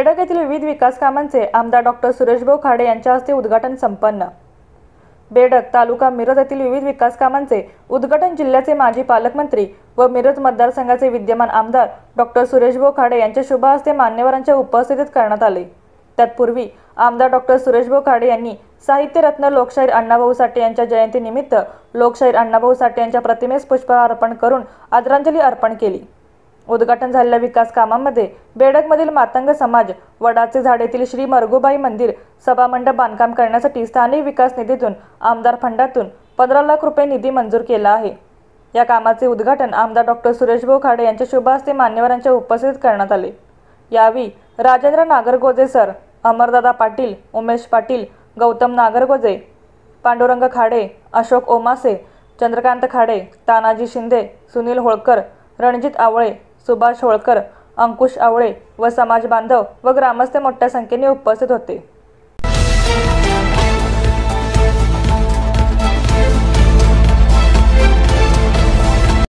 बेडग येथील विविध विकास कामांचे आमदार डॉक्टर सुरेशभाऊ खाडे यांच्या हस्ते उद्घाटन संपन्न। बेडग तालुका मिरज येथील विविध विकास कामांचे उद्घाटन जिल्ह्याचे माजी पालकमंत्री व मिरज मतदारसंघाचे विद्यमान आमदार डॉक्टर सुरेशभाऊ खाडे यांच्या शुभ हस्ते मान्यवरांच्या उपस्थितीत करण्यात आले। तत्पूर्वी आमदार डॉक्टर सुरेशभाऊ खाडे यांनी साहित्यरत्न लोकशाहीर अण्णाभाऊ साठे यांच्या जयंतीनिमित्त लोकशाहीर अण्णाभाऊ साठे यांच्या प्रतिमेस पुष्पहार अर्पण करून आदरांजली अर्पण केली। उद्घाटन झालेल्या विकास कामांमध्ये बेडगमधील मातंग समाज वडाचे झाड येथील श्री मरगुबाई मंदिर सभामंडप बांधकाम करण्यासाठी स्थानिक विकास निधीतून आमदार फंडातून 15 लाख रुपये निधी मंजूर केला आहे। या कामाचे उद्घाटन आमदार डॉक्टर सुरेशभाऊ खाडे यांच्या शुभ हस्ते मान्यवरांच्या उपस्थितीत करण्यात आले। यावेळी राजेंद्र नागरगोजे सर, अमरदादा पाटील, उमेश पाटील, गौतम नागरगोजे, पांडुरंग खाडे, अशोक ओमासे, चंद्रकांत खाडे, तानाजी शिंदे, सुनील होळकर, रणजित आवळे, सुभाष होळकर, अंकुश आवळे व समाज बांधव व ग्रामस्थ मोठ्या संख्येने उपस्थित होते।